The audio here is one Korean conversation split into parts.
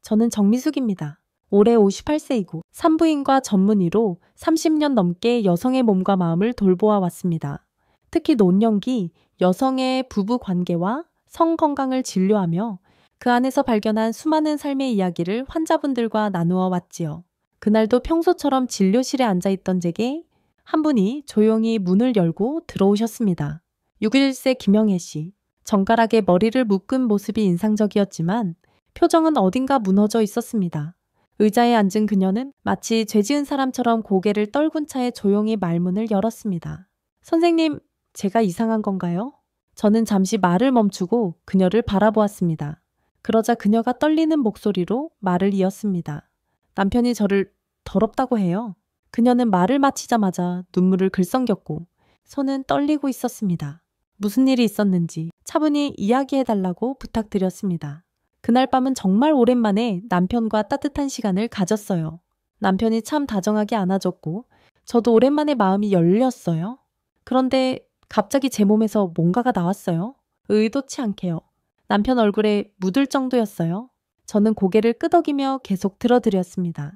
저는 정미숙입니다. 올해 58세이고 산부인과 전문의로 30년 넘게 여성의 몸과 마음을 돌보아 왔습니다. 특히 노년기 여성의 부부 관계와 성 건강을 진료하며 그 안에서 발견한 수많은 삶의 이야기를 환자분들과 나누어 왔지요. 그날도 평소처럼 진료실에 앉아있던 제게 한 분이 조용히 문을 열고 들어오셨습니다. 61세 김영애 씨. 정갈하게 머리를 묶은 모습이 인상적이었지만 표정은 어딘가 무너져 있었습니다. 의자에 앉은 그녀는 마치 죄 지은 사람처럼 고개를 떨군 채 조용히 말문을 열었습니다. 선생님, 제가 이상한 건가요? 저는 잠시 말을 멈추고 그녀를 바라보았습니다. 그러자 그녀가 떨리는 목소리로 말을 이었습니다. 남편이 저를 더럽다고 해요. 그녀는 말을 마치자마자 눈물을 글썽겼고 손은 떨리고 있었습니다. 무슨 일이 있었는지 차분히 이야기해달라고 부탁드렸습니다. 그날 밤은 정말 오랜만에 남편과 따뜻한 시간을 가졌어요. 남편이 참 다정하게 안아줬고 저도 오랜만에 마음이 열렸어요. 그런데 갑자기 제 몸에서 뭔가가 나왔어요. 의도치 않게요. 남편 얼굴에 묻을 정도였어요. 저는 고개를 끄덕이며 계속 들어드렸습니다.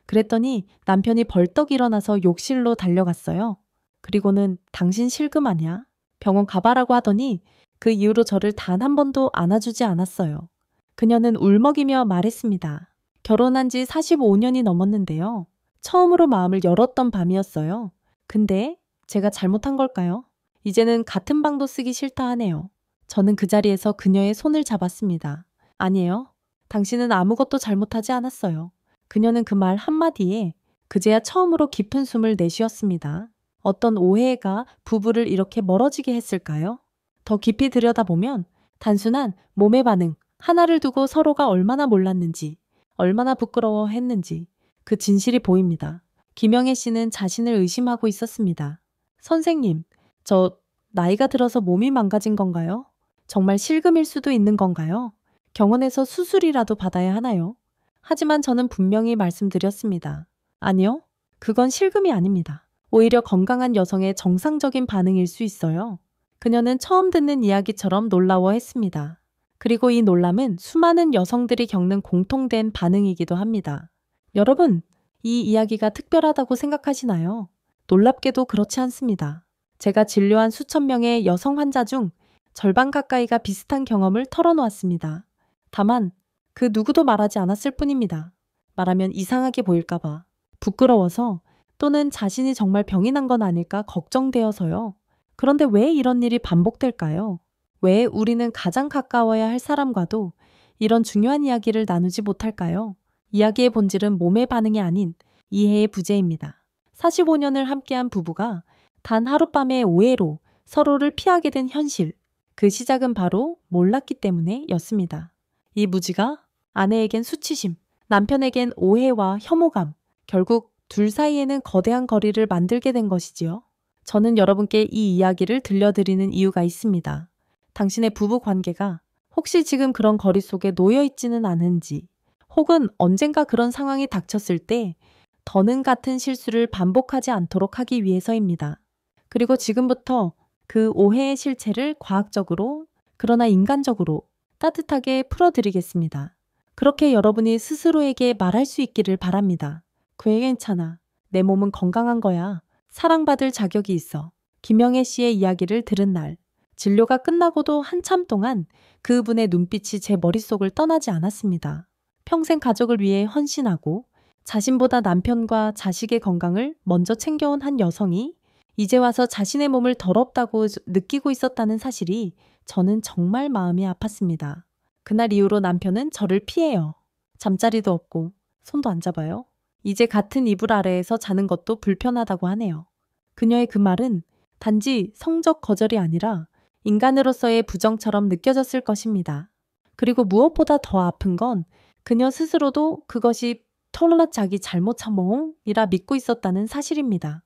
그랬더니 남편이 벌떡 일어나서 욕실로 달려갔어요. 그리고는 당신 실금 아냐? 병원 가봐라고 하더니 그 이후로 저를 단 한 번도 안아주지 않았어요. 그녀는 울먹이며 말했습니다. 결혼한 지 45년이 넘었는데요. 처음으로 마음을 열었던 밤이었어요. 근데 제가 잘못한 걸까요? 이제는 같은 방도 쓰기 싫다 하네요. 저는 그 자리에서 그녀의 손을 잡았습니다. 아니에요. 당신은 아무것도 잘못하지 않았어요. 그녀는 그 말 한마디에 그제야 처음으로 깊은 숨을 내쉬었습니다. 어떤 오해가 부부를 이렇게 멀어지게 했을까요? 더 깊이 들여다보면 단순한 몸의 반응 하나를 두고 서로가 얼마나 몰랐는지, 얼마나 부끄러워했는지 그 진실이 보입니다. 김영애 씨는 자신을 의심하고 있었습니다. 선생님, 저 나이가 들어서 몸이 망가진 건가요? 정말 실금일 수도 있는 건가요? 병원에서 수술이라도 받아야 하나요? 하지만 저는 분명히 말씀드렸습니다. 아니요, 그건 실금이 아닙니다. 오히려 건강한 여성의 정상적인 반응일 수 있어요. 그녀는 처음 듣는 이야기처럼 놀라워했습니다. 그리고 이 놀람은 수많은 여성들이 겪는 공통된 반응이기도 합니다. 여러분, 이 이야기가 특별하다고 생각하시나요? 놀랍게도 그렇지 않습니다. 제가 진료한 수천 명의 여성 환자 중 절반 가까이가 비슷한 경험을 털어놓았습니다. 다만 그 누구도 말하지 않았을 뿐입니다. 말하면 이상하게 보일까봐, 부끄러워서 또는 자신이 정말 병이 난 건 아닐까 걱정되어서요. 그런데 왜 이런 일이 반복될까요? 왜 우리는 가장 가까워야 할 사람과도 이런 중요한 이야기를 나누지 못할까요? 이야기의 본질은 몸의 반응이 아닌 이해의 부재입니다. 45년을 함께한 부부가 단 하룻밤의 오해로 서로를 피하게 된 현실. 그 시작은 바로 몰랐기 때문에 였습니다. 이 무지가 아내에겐 수치심, 남편에겐 오해와 혐오감, 결국 둘 사이에는 거대한 거리를 만들게 된 것이지요. 저는 여러분께 이 이야기를 들려드리는 이유가 있습니다. 당신의 부부 관계가 혹시 지금 그런 거리 속에 놓여 있지는 않은지, 혹은 언젠가 그런 상황이 닥쳤을 때 더는 같은 실수를 반복하지 않도록 하기 위해서입니다. 그리고 지금부터 그 오해의 실체를 과학적으로, 그러나 인간적으로 따뜻하게 풀어드리겠습니다. 그렇게 여러분이 스스로에게 말할 수 있기를 바랍니다. 그게 괜찮아. 내 몸은 건강한 거야. 사랑받을 자격이 있어. 김영애 씨의 이야기를 들은 날, 진료가 끝나고도 한참 동안 그분의 눈빛이 제 머릿속을 떠나지 않았습니다. 평생 가족을 위해 헌신하고 자신보다 남편과 자식의 건강을 먼저 챙겨온 한 여성이 이제 와서 자신의 몸을 더럽다고 느끼고 있었다는 사실이 저는 정말 마음이 아팠습니다. 그날 이후로 남편은 저를 피해요. 잠자리도 없고 손도 안 잡아요. 이제 같은 이불 아래에서 자는 것도 불편하다고 하네요. 그녀의 그 말은 단지 성적 거절이 아니라 인간으로서의 부정처럼 느껴졌을 것입니다. 그리고 무엇보다 더 아픈 건 그녀 스스로도 그것이 털라 자기 잘못 참몽이라 믿고 있었다는 사실입니다.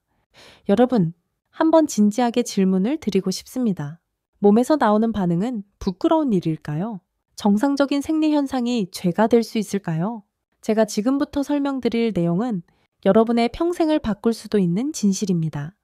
여러분, 한번 진지하게 질문을 드리고 싶습니다. 몸에서 나오는 반응은 부끄러운 일일까요? 정상적인 생리 현상이 죄가 될 수 있을까요? 제가 지금부터 설명드릴 내용은 여러분의 평생을 바꿀 수도 있는 진실입니다.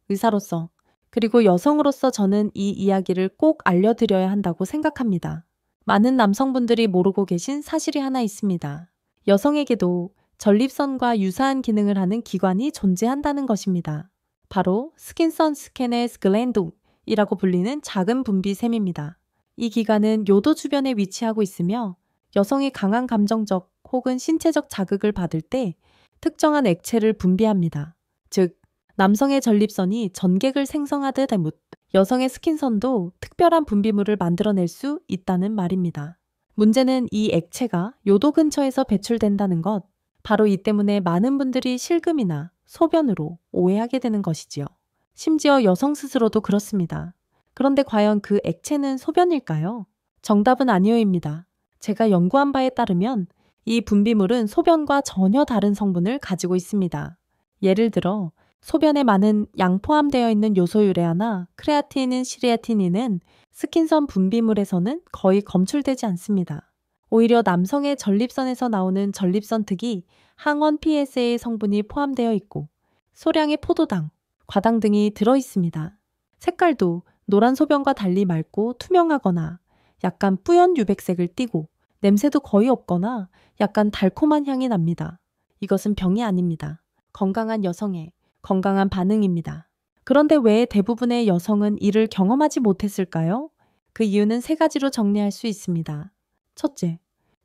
의사로서, 그리고 여성으로서 저는 이 이야기를 꼭 알려드려야 한다고 생각합니다. 많은 남성분들이 모르고 계신 사실이 하나 있습니다. 여성에게도 전립선과 유사한 기능을 하는 기관이 존재한다는 것입니다. 바로 스킨선 스케네스 글랜드이라고 불리는 작은 분비샘입니다. 이 기관은 요도 주변에 위치하고 있으며 여성이 강한 감정적 혹은 신체적 자극을 받을 때 특정한 액체를 분비합니다. 즉, 남성의 전립선이 전객을 생성하듯 해묻 여성의 스킨선도 특별한 분비물을 만들어낼 수 있다는 말입니다. 문제는 이 액체가 요도 근처에서 배출된다는 것, 바로 이 때문에 많은 분들이 실금이나 소변으로 오해하게 되는 것이지요. 심지어 여성 스스로도 그렇습니다. 그런데 과연 그 액체는 소변일까요? 정답은 아니오입니다. 제가 연구한 바에 따르면 이 분비물은 소변과 전혀 다른 성분을 가지고 있습니다. 예를 들어 소변에 많은 양 포함되어 있는 요소 유레아나 크레아틴인, 시레아틴인은 스킨선 분비물에서는 거의 검출되지 않습니다. 오히려 남성의 전립선에서 나오는 전립선 특이 항원 PSA 성분이 포함되어 있고 소량의 포도당, 과당 등이 들어 있습니다. 색깔도 노란 소변과 달리 맑고 투명하거나 약간 뿌연 유백색을 띠고 냄새도 거의 없거나 약간 달콤한 향이 납니다. 이것은 병이 아닙니다. 건강한 여성의 건강한 반응입니다. 그런데 왜 대부분의 여성은 이를 경험하지 못했을까요? 그 이유는 세 가지로 정리할 수 있습니다. 첫째,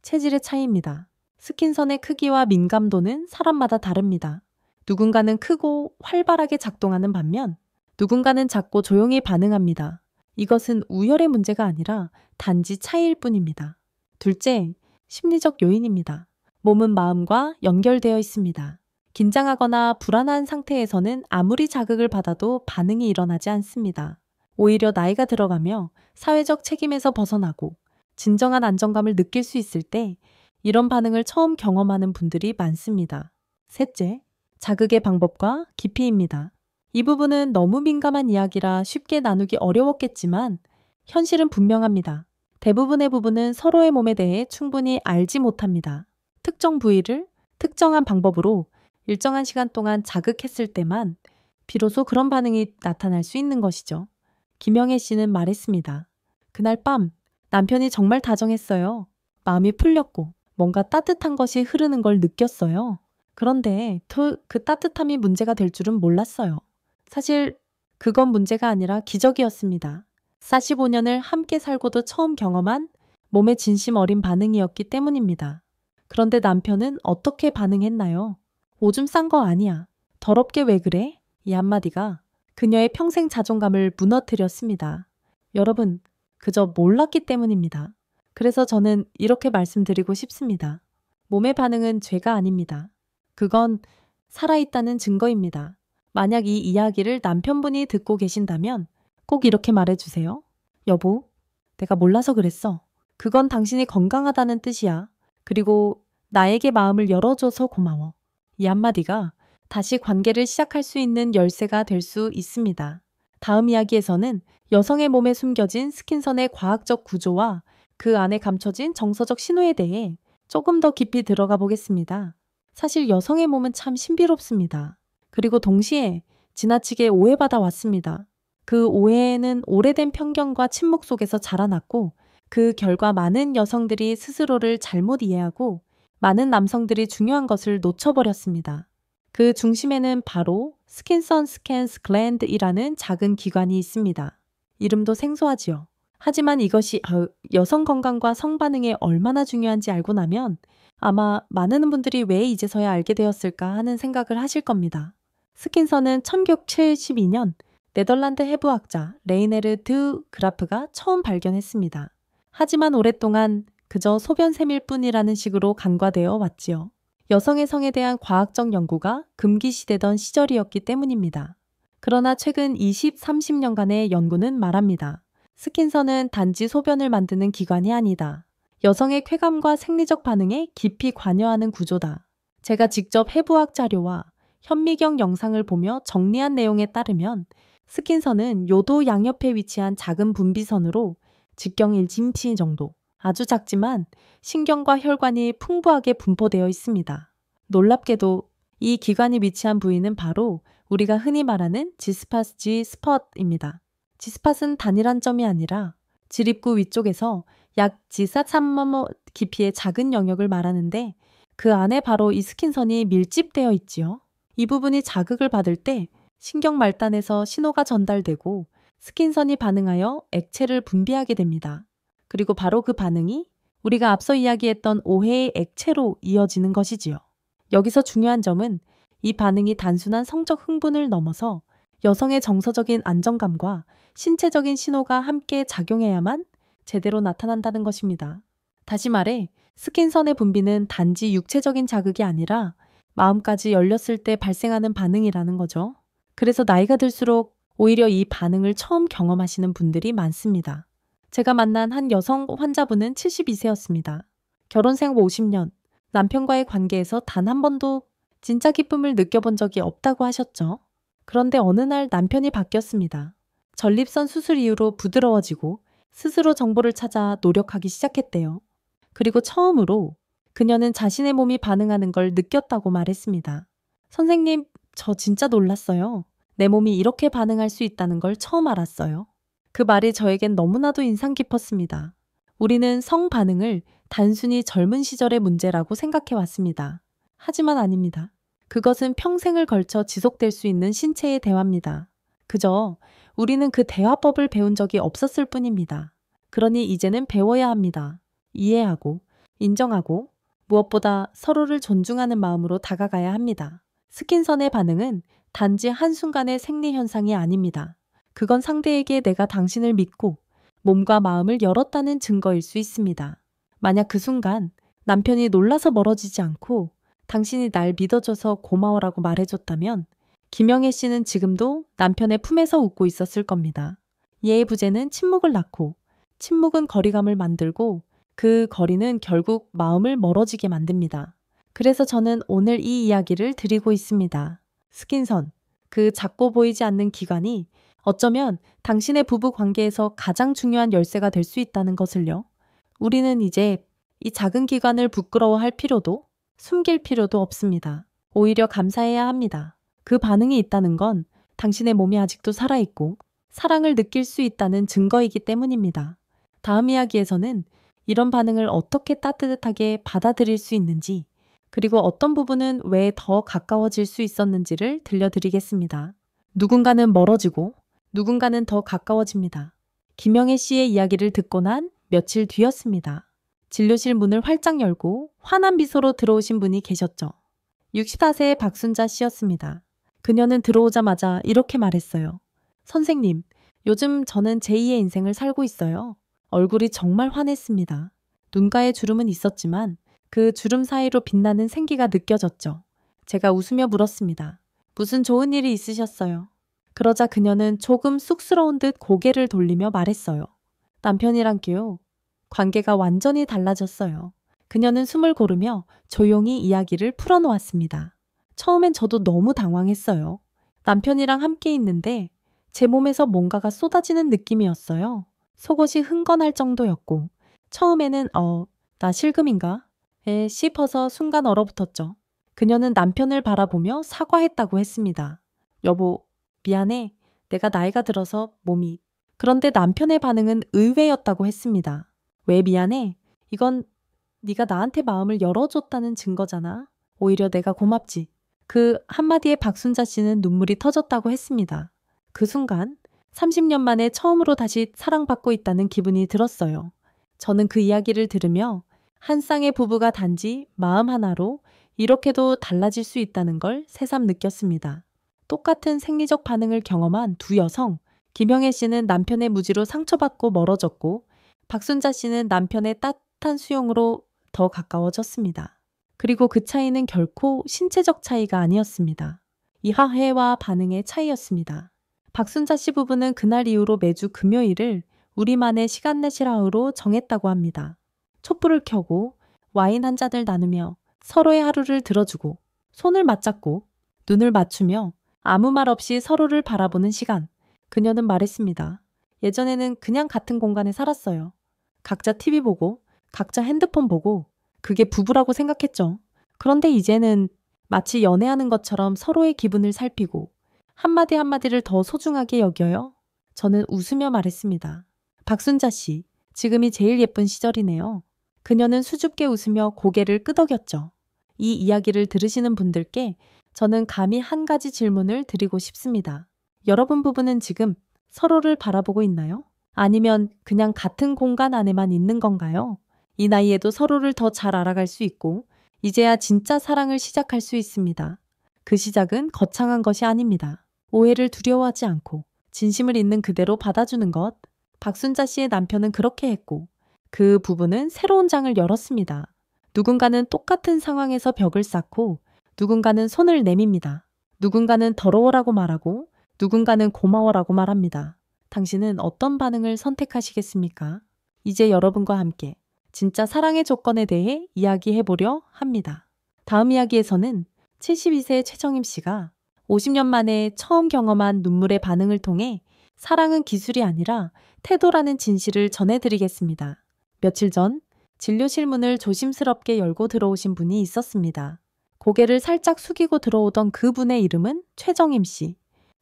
체질의 차이입니다. 스킨선의 크기와 민감도는 사람마다 다릅니다. 누군가는 크고 활발하게 작동하는 반면 누군가는 작고 조용히 반응합니다. 이것은 우열의 문제가 아니라 단지 차이일 뿐입니다. 둘째, 심리적 요인입니다. 몸은 마음과 연결되어 있습니다. 긴장하거나 불안한 상태에서는 아무리 자극을 받아도 반응이 일어나지 않습니다. 오히려 나이가 들어가며 사회적 책임에서 벗어나고 진정한 안정감을 느낄 수 있을 때 이런 반응을 처음 경험하는 분들이 많습니다. 셋째, 자극의 방법과 깊이입니다. 이 부분은 너무 민감한 이야기라 쉽게 나누기 어려웠겠지만 현실은 분명합니다. 대부분의 부분은 서로의 몸에 대해 충분히 알지 못합니다. 특정 부위를 특정한 방법으로 일정한 시간 동안 자극했을 때만 비로소 그런 반응이 나타날 수 있는 것이죠. 김영애 씨는 말했습니다. 그날 밤 남편이 정말 다정했어요. 마음이 풀렸고 뭔가 따뜻한 것이 흐르는 걸 느꼈어요. 그런데 그 따뜻함이 문제가 될 줄은 몰랐어요. 사실 그건 문제가 아니라 기적이었습니다. 45년을 함께 살고도 처음 경험한 몸의 진심 어린 반응이었기 때문입니다. 그런데 남편은 어떻게 반응했나요? 오줌 싼 거 아니야. 더럽게 왜 그래? 이 한마디가 그녀의 평생 자존감을 무너뜨렸습니다. 여러분, 그저 몰랐기 때문입니다. 그래서 저는 이렇게 말씀드리고 싶습니다. 몸의 반응은 죄가 아닙니다. 그건 살아있다는 증거입니다. 만약 이 이야기를 남편분이 듣고 계신다면 꼭 이렇게 말해주세요. 여보, 내가 몰라서 그랬어. 그건 당신이 건강하다는 뜻이야. 그리고 나에게 마음을 열어줘서 고마워. 이 한마디가 다시 관계를 시작할 수 있는 열쇠가 될 수 있습니다. 다음 이야기에서는 여성의 몸에 숨겨진 스킨선의 과학적 구조와 그 안에 감춰진 정서적 신호에 대해 조금 더 깊이 들어가 보겠습니다. 사실 여성의 몸은 참 신비롭습니다. 그리고 동시에 지나치게 오해받아 왔습니다. 그 오해는 오래된 편견과 침묵 속에서 자라났고 그 결과 많은 여성들이 스스로를 잘못 이해하고 많은 남성들이 중요한 것을 놓쳐버렸습니다. 그 중심에는 바로 스킨선 스캔스 글랜드이라는 작은 기관이 있습니다. 이름도 생소하지요. 하지만 이것이 여성 건강과 성반응에 얼마나 중요한지 알고 나면 아마 많은 분들이 왜 이제서야 알게 되었을까 하는 생각을 하실 겁니다. 스킨선은 1972년 네덜란드 해부학자 레이네르 드 그라프가 처음 발견했습니다. 하지만 오랫동안 그저 소변샘일 뿐이라는 식으로 간과되어 왔지요. 여성의 성에 대한 과학적 연구가 금기시되던 시절이었기 때문입니다. 그러나 최근 20, 30년간의 연구는 말합니다. 스킨선은 단지 소변을 만드는 기관이 아니다. 여성의 쾌감과 생리적 반응에 깊이 관여하는 구조다. 제가 직접 해부학 자료와 현미경 영상을 보며 정리한 내용에 따르면 스킨선은 요도 양옆에 위치한 작은 분비선으로 직경 1인치 정도, 아주 작지만 신경과 혈관이 풍부하게 분포되어 있습니다. 놀랍게도 이 기관이 위치한 부위는 바로 우리가 흔히 말하는 지스팟 G스팟입니다. 지스팟은 단일한 점이 아니라 지립구 위쪽에서 약 G4 3mm 깊이의 작은 영역을 말하는데 그 안에 바로 이 스킨선이 밀집되어 있지요. 이 부분이 자극을 받을 때 신경 말단에서 신호가 전달되고 스킨선이 반응하여 액체를 분비하게 됩니다. 그리고 바로 그 반응이 우리가 앞서 이야기했던 오해의 액체로 이어지는 것이지요. 여기서 중요한 점은 이 반응이 단순한 성적 흥분을 넘어서 여성의 정서적인 안정감과 신체적인 신호가 함께 작용해야만 제대로 나타난다는 것입니다. 다시 말해 스킨선의 분비는 단지 육체적인 자극이 아니라 마음까지 열렸을 때 발생하는 반응이라는 거죠. 그래서 나이가 들수록 오히려 이 반응을 처음 경험하시는 분들이 많습니다. 제가 만난 한 여성 환자분은 72세였습니다. 결혼 생활 50년, 남편과의 관계에서 단 한 번도 진짜 기쁨을 느껴본 적이 없다고 하셨죠. 그런데 어느 날 남편이 바뀌었습니다. 전립선 수술 이후로 부드러워지고 스스로 정보를 찾아 노력하기 시작했대요. 그리고 처음으로 그녀는 자신의 몸이 반응하는 걸 느꼈다고 말했습니다. 선생님, 저 진짜 놀랐어요. 내 몸이 이렇게 반응할 수 있다는 걸 처음 알았어요. 그 말이 저에겐 너무나도 인상 깊었습니다. 우리는 성 반응을 단순히 젊은 시절의 문제라고 생각해 왔습니다. 하지만 아닙니다. 그것은 평생을 걸쳐 지속될 수 있는 신체의 대화입니다. 그저 우리는 그 대화법을 배운 적이 없었을 뿐입니다. 그러니 이제는 배워야 합니다. 이해하고, 인정하고, 무엇보다 서로를 존중하는 마음으로 다가가야 합니다. 스킨선의 반응은 단지 한순간의 생리 현상이 아닙니다. 그건 상대에게 내가 당신을 믿고 몸과 마음을 열었다는 증거일 수 있습니다. 만약 그 순간 남편이 놀라서 멀어지지 않고 당신이 날 믿어줘서 고마워라고 말해줬다면 김영애 씨는 지금도 남편의 품에서 웃고 있었을 겁니다. 예의 부재는 침묵을 낳고 침묵은 거리감을 만들고 그 거리는 결국 마음을 멀어지게 만듭니다. 그래서 저는 오늘 이 이야기를 드리고 있습니다. 스킨선, 그 작고 보이지 않는 기관이 어쩌면 당신의 부부 관계에서 가장 중요한 열쇠가 될 수 있다는 것을요. 우리는 이제 이 작은 기관을 부끄러워할 필요도 숨길 필요도 없습니다. 오히려 감사해야 합니다. 그 반응이 있다는 건 당신의 몸이 아직도 살아있고 사랑을 느낄 수 있다는 증거이기 때문입니다. 다음 이야기에서는 이런 반응을 어떻게 따뜻하게 받아들일 수 있는지, 그리고 어떤 부분은 왜 더 가까워질 수 있었는지를 들려드리겠습니다. 누군가는 멀어지고 누군가는 더 가까워집니다. 김영애 씨의 이야기를 듣고 난 며칠 뒤였습니다. 진료실 문을 활짝 열고 환한 미소로 들어오신 분이 계셨죠. 64세의 박순자 씨였습니다. 그녀는 들어오자마자 이렇게 말했어요. 선생님, 요즘 저는 제2의 인생을 살고 있어요. 얼굴이 정말 환했습니다. 눈가에 주름은 있었지만 그 주름 사이로 빛나는 생기가 느껴졌죠. 제가 웃으며 물었습니다. 무슨 좋은 일이 있으셨어요? 그러자 그녀는 조금 쑥스러운 듯 고개를 돌리며 말했어요. 남편이랑요. 관계가 완전히 달라졌어요. 그녀는 숨을 고르며 조용히 이야기를 풀어놓았습니다. 처음엔 저도 너무 당황했어요. 남편이랑 함께 있는데 제 몸에서 뭔가가 쏟아지는 느낌이었어요. 속옷이 흥건할 정도였고 처음에는 나 실금인가? 싶어서 순간 얼어붙었죠. 그녀는 남편을 바라보며 사과했다고 했습니다. 여보, 미안해. 내가 나이가 들어서 몸이. 그런데 남편의 반응은 의외였다고 했습니다. 왜 미안해? 이건 네가 나한테 마음을 열어줬다는 증거잖아. 오히려 내가 고맙지. 그 한마디에 박순자 씨는 눈물이 터졌다고 했습니다. 그 순간 30년 만에 처음으로 다시 사랑받고 있다는 기분이 들었어요. 저는 그 이야기를 들으며 한 쌍의 부부가 단지 마음 하나로 이렇게도 달라질 수 있다는 걸 새삼 느꼈습니다. 똑같은 생리적 반응을 경험한 두 여성, 김영애 씨는 남편의 무지로 상처받고 멀어졌고 박순자 씨는 남편의 따뜻한 수용으로 더 가까워졌습니다. 그리고 그 차이는 결코 신체적 차이가 아니었습니다. 이하해와 반응의 차이였습니다. 박순자 씨 부부는 그날 이후로 매주 금요일을 우리만의 시간 내시라우로 정했다고 합니다. 촛불을 켜고 와인 한 잔을 나누며 서로의 하루를 들어주고 손을 맞잡고 눈을 맞추며 아무 말 없이 서로를 바라보는 시간. 그녀는 말했습니다. 예전에는 그냥 같은 공간에 살았어요. 각자 TV 보고 각자 핸드폰 보고 그게 부부라고 생각했죠. 그런데 이제는 마치 연애하는 것처럼 서로의 기분을 살피고 한마디 한마디를 더 소중하게 여겨요. 저는 웃으며 말했습니다. 박순자 씨, 지금이 제일 예쁜 시절이네요. 그녀는 수줍게 웃으며 고개를 끄덕였죠. 이 이야기를 들으시는 분들께 저는 감히 한 가지 질문을 드리고 싶습니다. 여러분 부부는 지금 서로를 바라보고 있나요? 아니면 그냥 같은 공간 안에만 있는 건가요? 이 나이에도 서로를 더 잘 알아갈 수 있고 이제야 진짜 사랑을 시작할 수 있습니다. 그 시작은 거창한 것이 아닙니다. 오해를 두려워하지 않고 진심을 있는 그대로 받아주는 것. 박순자 씨의 남편은 그렇게 했고 그 부부는 새로운 장을 열었습니다. 누군가는 똑같은 상황에서 벽을 쌓고 누군가는 손을 내밉니다. 누군가는 더러워라고 말하고 누군가는 고마워라고 말합니다. 당신은 어떤 반응을 선택하시겠습니까? 이제 여러분과 함께 진짜 사랑의 조건에 대해 이야기해 보려 합니다. 다음 이야기에서는 72세 최정임 씨가 50년 만에 처음 경험한 눈물의 반응을 통해 사랑은 기술이 아니라 태도라는 진실을 전해드리겠습니다. 며칠 전 진료실 문을 조심스럽게 열고 들어오신 분이 있었습니다. 고개를 살짝 숙이고 들어오던 그분의 이름은 최정임 씨.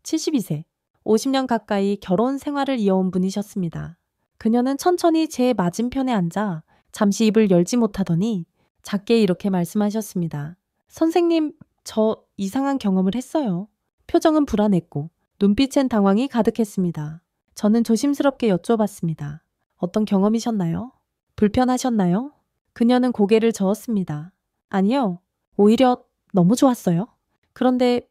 72세, 50년 가까이 결혼 생활을 이어온 분이셨습니다. 그녀는 천천히 제 맞은편에 앉아 잠시 입을 열지 못하더니 작게 이렇게 말씀하셨습니다. 선생님, 저 이상한 경험을 했어요. 표정은 불안했고 눈빛엔 당황이 가득했습니다. 저는 조심스럽게 여쭤봤습니다. 어떤 경험이셨나요? 불편하셨나요? 그녀는 고개를 저었습니다. 아니요. 오히려 너무 좋았어요. 그런데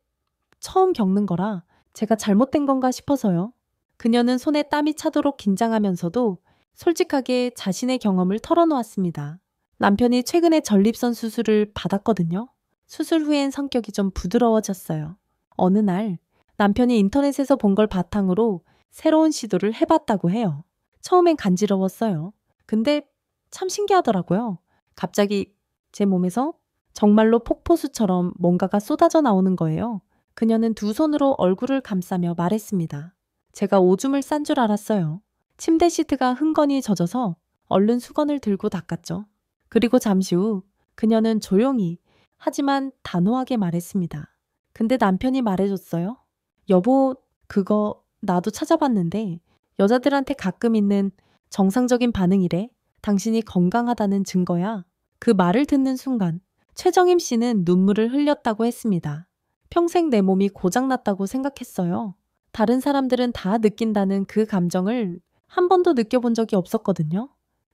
처음 겪는 거라 제가 잘못된 건가 싶어서요. 그녀는 손에 땀이 차도록 긴장하면서도 솔직하게 자신의 경험을 털어놓았습니다. 남편이 최근에 전립선 수술을 받았거든요. 수술 후엔 성격이 좀 부드러워졌어요. 어느 날 남편이 인터넷에서 본 걸 바탕으로 새로운 시도를 해봤다고 해요. 처음엔 간지러웠어요. 근데 참 신기하더라고요. 갑자기 제 몸에서 정말로 폭포수처럼 뭔가가 쏟아져 나오는 거예요. 그녀는 두 손으로 얼굴을 감싸며 말했습니다. 제가 오줌을 싼 줄 알았어요. 침대 시트가 흥건히 젖어서 얼른 수건을 들고 닦았죠. 그리고 잠시 후 그녀는 조용히 하지만 단호하게 말했습니다. 근데 남편이 말해줬어요. 여보, 그거 나도 찾아봤는데 여자들한테 가끔 있는 정상적인 반응이래. 당신이 건강하다는 증거야. 그 말을 듣는 순간 최정임 씨는 눈물을 흘렸다고 했습니다. 평생 내 몸이 고장났다고 생각했어요. 다른 사람들은 다 느낀다는 그 감정을 한 번도 느껴본 적이 없었거든요.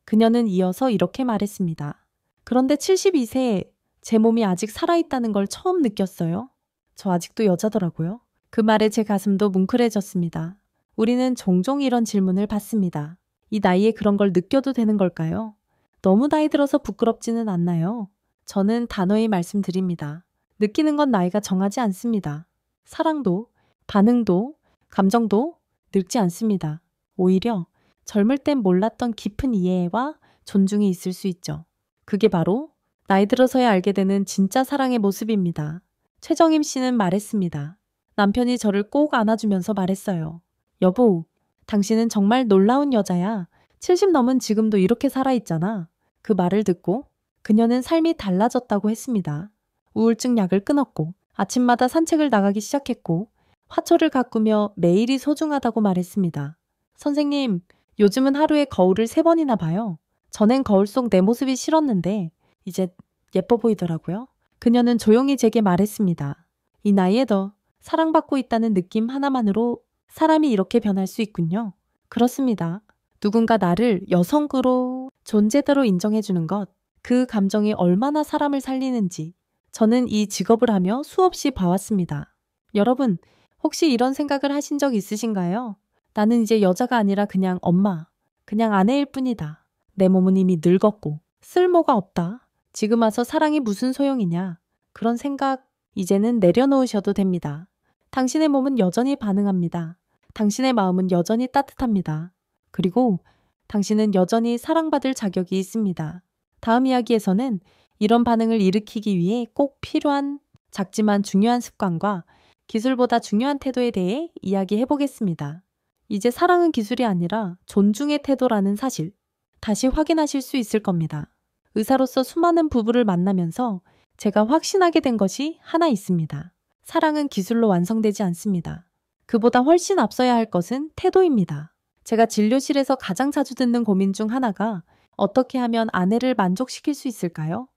그녀는 이어서 이렇게 말했습니다. 그런데 72세에 제 몸이 아직 살아있다는 걸 처음 느꼈어요. 저 아직도 여자더라고요. 그 말에 제 가슴도 뭉클해졌습니다. 우리는 종종 이런 질문을 받습니다. 이 나이에 그런 걸 느껴도 되는 걸까요? 너무 나이 들어서 부끄럽지는 않나요? 저는 단호히 말씀드립니다. 느끼는 건 나이가 정하지 않습니다. 사랑도, 반응도, 감정도 늙지 않습니다. 오히려 젊을 땐 몰랐던 깊은 이해와 존중이 있을 수 있죠. 그게 바로 나이 들어서야 알게 되는 진짜 사랑의 모습입니다. 최정임 씨는 말했습니다. 남편이 저를 꼭 안아주면서 말했어요. 여보, 당신은 정말 놀라운 여자야. 70 넘은 지금도 이렇게 살아있잖아. 그 말을 듣고 그녀는 삶이 달라졌다고 했습니다. 우울증 약을 끊었고 아침마다 산책을 나가기 시작했고 화초를 가꾸며 매일이 소중하다고 말했습니다. 선생님, 요즘은 하루에 거울을 3번이나 봐요. 전엔 거울 속 내 모습이 싫었는데 이제 예뻐 보이더라고요. 그녀는 조용히 제게 말했습니다. 이 나이에도 사랑받고 있다는 느낌 하나만으로 사람이 이렇게 변할 수 있군요. 그렇습니다. 누군가 나를 여성으로 존재대로 인정해주는 것, 그 감정이 얼마나 사람을 살리는지 저는 이 직업을 하며 수없이 봐왔습니다. 여러분, 혹시 이런 생각을 하신 적 있으신가요? 나는 이제 여자가 아니라 그냥 엄마, 그냥 아내일 뿐이다. 내 몸은 이미 늙었고 쓸모가 없다. 지금 와서 사랑이 무슨 소용이냐. 그런 생각 이제는 내려놓으셔도 됩니다. 당신의 몸은 여전히 반응합니다. 당신의 마음은 여전히 따뜻합니다. 그리고 당신은 여전히 사랑받을 자격이 있습니다. 다음 이야기에서는 이런 반응을 일으키기 위해 꼭 필요한 작지만 중요한 습관과 기술보다 중요한 태도에 대해 이야기해 보겠습니다. 이제 사랑은 기술이 아니라 존중의 태도라는 사실, 다시 확인하실 수 있을 겁니다. 의사로서 수많은 부부를 만나면서 제가 확신하게 된 것이 하나 있습니다. 사랑은 기술로 완성되지 않습니다. 그보다 훨씬 앞서야 할 것은 태도입니다. 제가 진료실에서 가장 자주 듣는 고민 중 하나가 어떻게 하면 아내를 만족시킬 수 있을까요?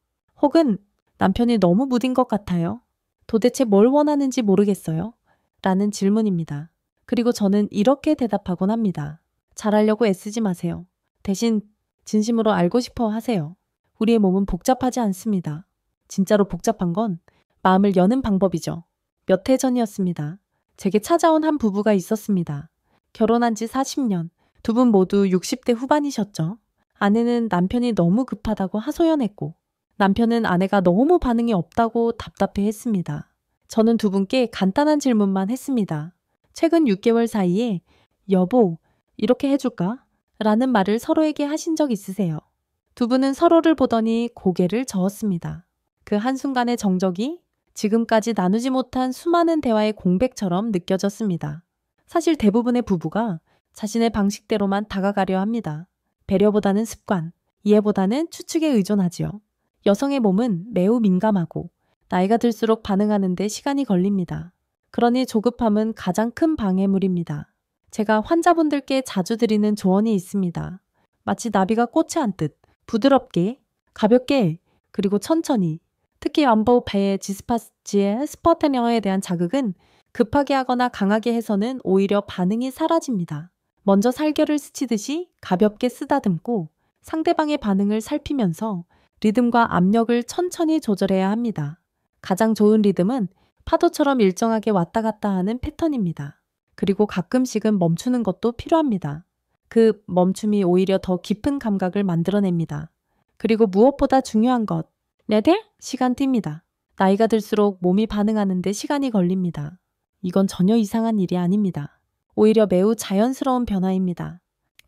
혹은 남편이 너무 무딘 것 같아요. 도대체 뭘 원하는지 모르겠어요. 라는 질문입니다. 그리고 저는 이렇게 대답하곤 합니다. 잘하려고 애쓰지 마세요. 대신 진심으로 알고 싶어 하세요. 우리의 몸은 복잡하지 않습니다. 진짜로 복잡한 건 마음을 여는 방법이죠. 몇 해 전이었습니다. 제게 찾아온 한 부부가 있었습니다. 결혼한 지 40년, 두 분 모두 60대 후반이셨죠. 아내는 남편이 너무 급하다고 하소연했고, 남편은 아내가 너무 반응이 없다고 답답해했습니다. 저는 두 분께 간단한 질문만 했습니다. 최근 6개월 사이에 여보, 이렇게 해줄까? 라는 말을 서로에게 하신 적 있으세요? 두 분은 서로를 보더니 고개를 저었습니다. 그 한순간의 정적이 지금까지 나누지 못한 수많은 대화의 공백처럼 느껴졌습니다. 사실 대부분의 부부가 자신의 방식대로만 다가가려 합니다. 배려보다는 습관, 이해보다는 추측에 의존하지요. 여성의 몸은 매우 민감하고 나이가 들수록 반응하는 데 시간이 걸립니다. 그러니 조급함은 가장 큰 방해물입니다. 제가 환자분들께 자주 드리는 조언이 있습니다. 마치 나비가 꽃에 앉듯 부드럽게, 가볍게, 그리고 천천히. 특히 완보 배의 지스파지의 스퍼테너에 대한 자극은 급하게 하거나 강하게 해서는 오히려 반응이 사라집니다. 먼저 살결을 스치듯이 가볍게 쓰다듬고 상대방의 반응을 살피면서 리듬과 압력을 천천히 조절해야 합니다. 가장 좋은 리듬은 파도처럼 일정하게 왔다 갔다 하는 패턴입니다. 그리고 가끔씩은 멈추는 것도 필요합니다. 그 멈춤이 오히려 더 깊은 감각을 만들어냅니다. 그리고 무엇보다 중요한 것, 네네? 시간 뜁니다. 나이가 들수록 몸이 반응하는데 시간이 걸립니다. 이건 전혀 이상한 일이 아닙니다. 오히려 매우 자연스러운 변화입니다.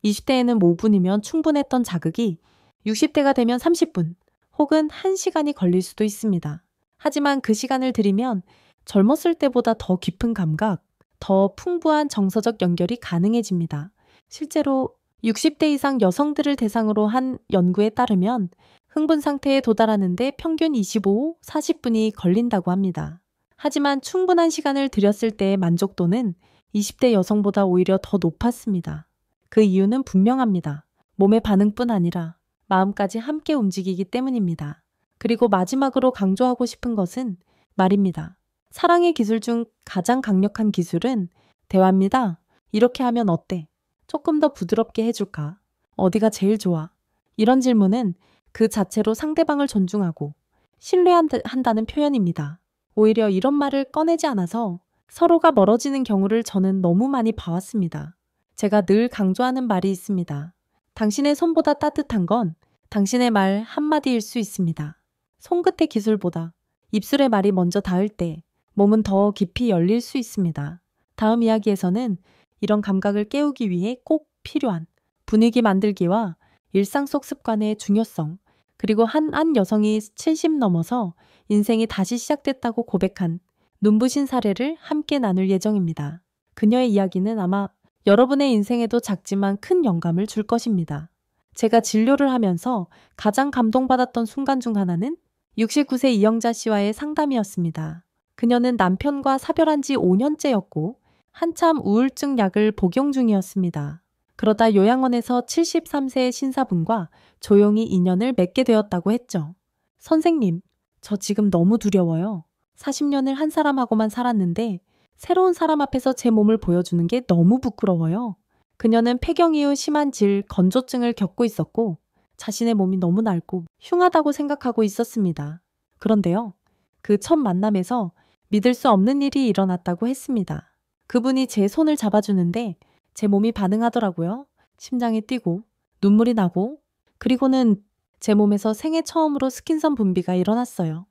20대에는 5분이면 충분했던 자극이 60대가 되면 30분 혹은 1시간이 걸릴 수도 있습니다. 하지만 그 시간을 들이면 젊었을 때보다 더 깊은 감각, 더 풍부한 정서적 연결이 가능해집니다. 실제로 60대 이상 여성들을 대상으로 한 연구에 따르면 흥분 상태에 도달하는데 평균 25, 40분이 걸린다고 합니다. 하지만 충분한 시간을 들였을 때의 만족도는 20대 여성보다 오히려 더 높았습니다. 그 이유는 분명합니다. 몸의 반응뿐 아니라 마음까지 함께 움직이기 때문입니다. 그리고 마지막으로 강조하고 싶은 것은 말입니다. 사랑의 기술 중 가장 강력한 기술은 대화입니다. 이렇게 하면 어때? 조금 더 부드럽게 해줄까? 어디가 제일 좋아? 이런 질문은 그 자체로 상대방을 존중하고 신뢰한다는 표현입니다. 오히려 이런 말을 꺼내지 않아서 서로가 멀어지는 경우를 저는 너무 많이 봐왔습니다. 제가 늘 강조하는 말이 있습니다. 당신의 손보다 따뜻한 건 당신의 말 한마디일 수 있습니다. 손끝의 기술보다 입술의 말이 먼저 닿을 때 몸은 더 깊이 열릴 수 있습니다. 다음 이야기에서는 이런 감각을 깨우기 위해 꼭 필요한 분위기 만들기와 일상 속 습관의 중요성, 그리고 한 여성이 70 넘어서 인생이 다시 시작됐다고 고백한 눈부신 사례를 함께 나눌 예정입니다. 그녀의 이야기는 아마 여러분의 인생에도 작지만 큰 영감을 줄 것입니다. 제가 진료를 하면서 가장 감동받았던 순간 중 하나는 69세 이영자 씨와의 상담이었습니다. 그녀는 남편과 사별한 지 5년째였고 한참 우울증 약을 복용 중이었습니다. 그러다 요양원에서 73세의 신사분과 조용히 인연을 맺게 되었다고 했죠. 선생님, 저 지금 너무 두려워요. 40년을 한 사람하고만 살았는데 새로운 사람 앞에서 제 몸을 보여주는 게 너무 부끄러워요. 그녀는 폐경 이후 심한 건조증을 겪고 있었고 자신의 몸이 너무 낡고 흉하다고 생각하고 있었습니다. 그런데요, 그 첫 만남에서 믿을 수 없는 일이 일어났다고 했습니다. 그분이 제 손을 잡아주는데 제 몸이 반응하더라고요. 심장이 뛰고 눈물이 나고 그리고는 제 몸에서 생애 처음으로 스킨선 분비가 일어났어요.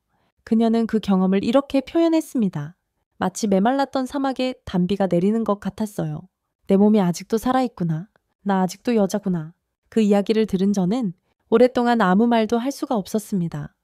그녀는 그 경험을 이렇게 표현했습니다. 마치 메말랐던 사막에 단비가 내리는 것 같았어요. 내 몸이 아직도 살아있구나. 나 아직도 여자구나. 그 이야기를 들은 저는 오랫동안 아무 말도 할 수가 없었습니다.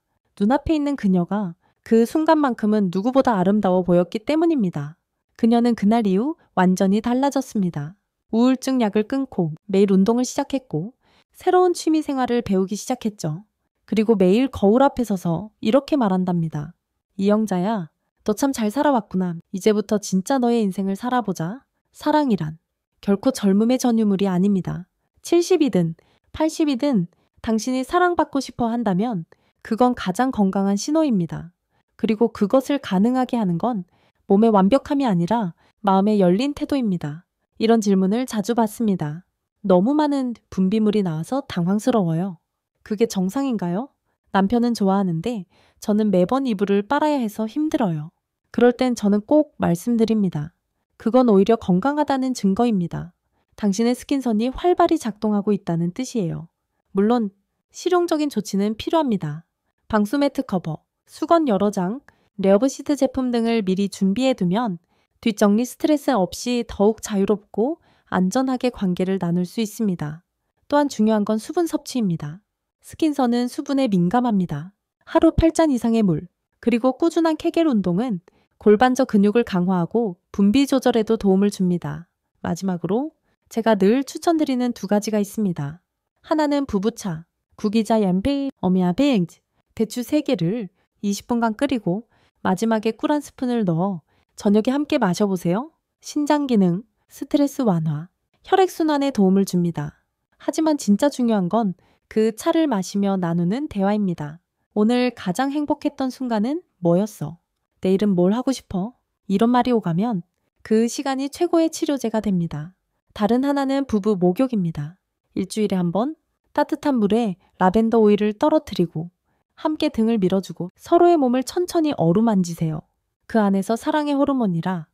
눈앞에 있는 그녀가 그 순간만큼은 누구보다 아름다워 보였기 때문입니다. 그녀는 그날 이후 완전히 달라졌습니다. 우울증 약을 끊고 매일 운동을 시작했고 새로운 취미 생활을 배우기 시작했죠. 그리고 매일 거울 앞에 서서 이렇게 말한답니다. 이영자야, 너 참 잘 살아왔구나. 이제부터 진짜 너의 인생을 살아보자. 사랑이란 결코 젊음의 전유물이 아닙니다. 70이든 80이든 당신이 사랑받고 싶어 한다면 그건 가장 건강한 신호입니다. 그리고 그것을 가능하게 하는 건 몸의 완벽함이 아니라 마음의 열린 태도입니다. 이런 질문을 자주 받습니다. 너무 많은 분비물이 나와서 당황스러워요. 그게 정상인가요? 남편은 좋아하는데 저는 매번 이불을 빨아야 해서 힘들어요. 그럴 땐 저는 꼭 말씀드립니다. 그건 오히려 건강하다는 증거입니다. 당신의 스킨선이 활발히 작동하고 있다는 뜻이에요. 물론 실용적인 조치는 필요합니다. 방수매트 커버, 수건 여러 장, 레어브 시트 제품 등을 미리 준비해두면 뒷정리 스트레스 없이 더욱 자유롭고 안전하게 관계를 나눌 수 있습니다. 또한 중요한 건 수분 섭취입니다. 스킨선은 수분에 민감합니다. 하루 8잔 이상의 물, 그리고 꾸준한 케겔 운동은 골반저 근육을 강화하고 분비 조절에도 도움을 줍니다. 마지막으로 제가 늘 추천드리는 2가지가 있습니다. 하나는 부부차, 구기자 얀페이 어미아베잉즈, 대추 3개를 20분간 끓이고 마지막에 꿀 한 스푼을 넣어 저녁에 함께 마셔보세요. 신장 기능, 스트레스 완화, 혈액순환에 도움을 줍니다. 하지만 진짜 중요한 건 그 차를 마시며 나누는 대화입니다. 오늘 가장 행복했던 순간은 뭐였어? 내일은 뭘 하고 싶어? 이런 말이 오가면 그 시간이 최고의 치료제가 됩니다. 다른 하나는 부부 목욕입니다. 일주일에 한 번 따뜻한 물에 라벤더 오일을 떨어뜨리고 함께 등을 밀어주고 서로의 몸을 천천히 어루만지세요. 그 안에서 사랑의 호르몬이라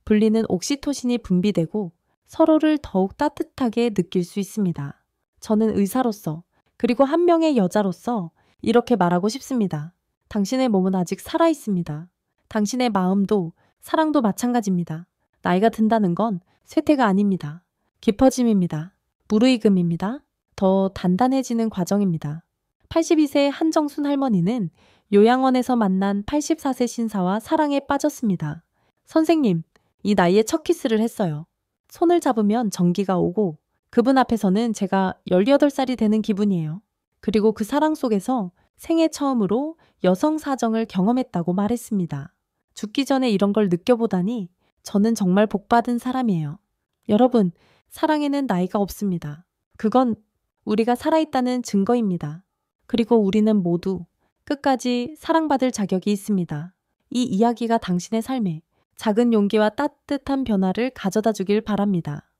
불리는 옥시토신이 분비되고 서로를 더욱 따뜻하게 느낄 수 있습니다. 저는 의사로서 그리고 한 명의 여자로서 이렇게 말하고 싶습니다. 당신의 몸은 아직 살아있습니다. 당신의 마음도 사랑도 마찬가지입니다. 나이가 든다는 건 쇠퇴가 아닙니다. 깊어짐입니다. 무르익음입니다. 더 단단해지는 과정입니다. 82세의 한정순 할머니는 요양원에서 만난 84세 신사와 사랑에 빠졌습니다. 선생님, 이 나이에 첫 키스를 했어요. 손을 잡으면 전기가 오고 그분 앞에서는 제가 18살이 되는 기분이에요. 그리고 그 사랑 속에서 생애 처음으로 여성 사정을 경험했다고 말했습니다. 죽기 전에 이런 걸 느껴보다니 저는 정말 복받은 사람이에요. 여러분, 사랑에는 나이가 없습니다. 그건 우리가 살아있다는 증거입니다. 그리고 우리는 모두 끝까지 사랑받을 자격이 있습니다. 이 이야기가 당신의 삶에 작은 용기와 따뜻한 변화를 가져다 주길 바랍니다.